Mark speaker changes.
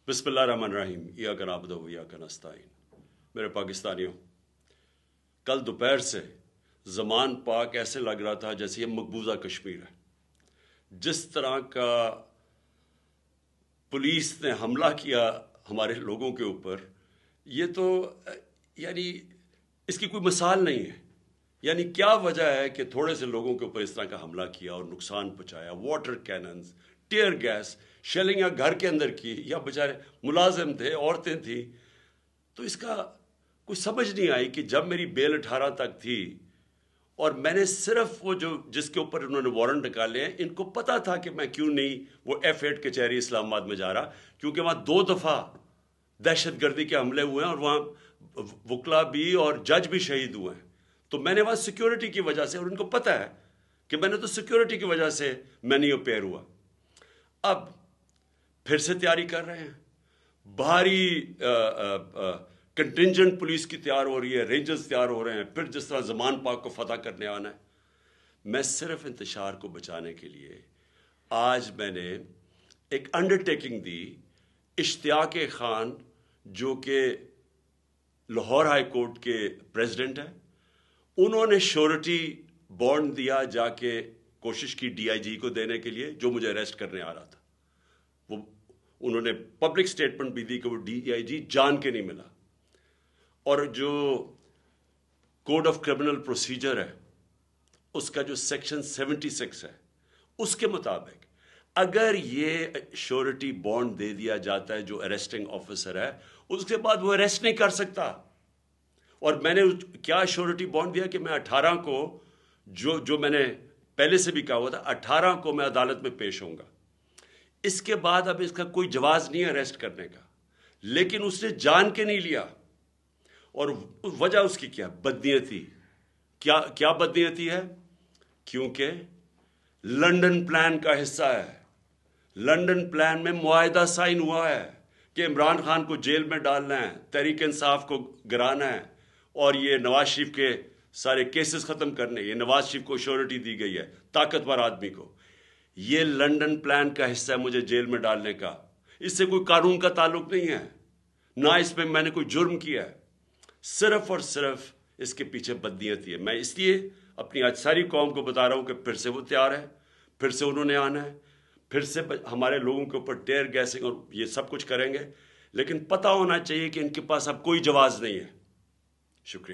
Speaker 1: बिस्मिल्लाहिर्रहमानिर्रहीम इय्याक नअबुदु व इय्याक नस्तईन। मेरे पाकिस्तानियों, कल दोपहर से ज़मान पाक ऐसे लग रहा था जैसे ये मकबूजा कश्मीर है। जिस तरह का पुलिस ने हमला किया हमारे लोगों के ऊपर, ये तो यानी इसकी कोई मिसाल नहीं है। यानी क्या वजह है कि थोड़े से लोगों के ऊपर इस तरह का हमला किया और नुकसान पहुंचाया। Water cannons, tear gas, shelling या घर के अंदर की, या बेचारे मुलाजिम थे, औरतें थी। तो इसका कोई समझ नहीं आई कि जब मेरी बेल 18 तक थी और मैंने सिर्फ वो जो जिसके ऊपर उन्होंने वारंट निकाले हैं, इनको पता था कि मैं क्यों नहीं वो F8 कचहरी इस्लामाबाद में जा रहा, क्योंकि वहाँ 2 दफ़ा दहशतगर्दी के हमले हुए हैं और वहाँ वकला भी और जज भी शहीद हुए हैं। तो मैंने वहाँ सिक्योरिटी की वजह से, और उनको पता है कि मैंने तो सिक्योरिटी की वजह से मैं नहीं अपेयर हुआ। अब फिर से तैयारी कर रहे हैं, भारी कंटिंजेंट पुलिस की तैयार हो रही है, रेंजर्स तैयार हो रहे हैं, फिर जिस तरह ज़मान पाक को फतह करने आना है। मैं सिर्फ इंतशार को बचाने के लिए आज मैंने एक अंडरटेकिंग दी। इश्तियाक खान जो कि लाहौर हाई कोर्ट के प्रेसिडेंट हैं, उन्होंने श्योरिटी बॉन्ड दिया, जाके कोशिश की DIG को देने के लिए जो मुझे अरेस्ट करने आ रहा था। वो उन्होंने पब्लिक स्टेटमेंट भी दी कि वो DIG जान के नहीं मिला। और जो कोड ऑफ क्रिमिनल प्रोसीजर है, उसका जो सेक्शन 76 है, उसके मुताबिक अगर ये श्योरिटी बॉन्ड दे दिया जाता है जो अरेस्टिंग ऑफिसर है, उसके बाद वो अरेस्ट नहीं कर सकता। और मैंने क्या श्योरिटी बॉन्ड दिया कि मैं 18 को जो मैंने पहले से भी कहा हुआ था, 18 को मैं अदालत में पेश होऊंगा। इसके बाद अब इसका कोई जवाज नहीं है अरेस्ट करने का, लेकिन उसने जान के नहीं लिया। और वजह उसकी क्या? बदनीयती। क्या बदनीयती है? क्योंकि लंदन प्लान का हिस्सा है। लंदन प्लान में मुआहदा साइन हुआ है कि इमरान खान को जेल में डालना है, तहरीक इंसाफ को गिराना है, और ये नवाज शरीफ के सारे केसेस खत्म करने। ये नवाज शरीफ को श्योरिटी दी गई है, ताकतवर आदमी को। ये लंदन प्लान का हिस्सा है मुझे जेल में डालने का। इससे कोई कानून का ताल्लुक नहीं है, ना इसमें मैंने कोई जुर्म किया है। सिर्फ और सिर्फ इसके पीछे बदनीयती है। मैं इसलिए अपनी आज सारी कौम को बता रहा हूं कि फिर से वो तैयार है, फिर से उन्होंने आना है, फिर से हमारे लोगों के ऊपर टेयर गैसिंग और ये सब कुछ करेंगे। लेकिन पता होना चाहिए कि इनके पास अब कोई जवाब नहीं है। शुक्रिया।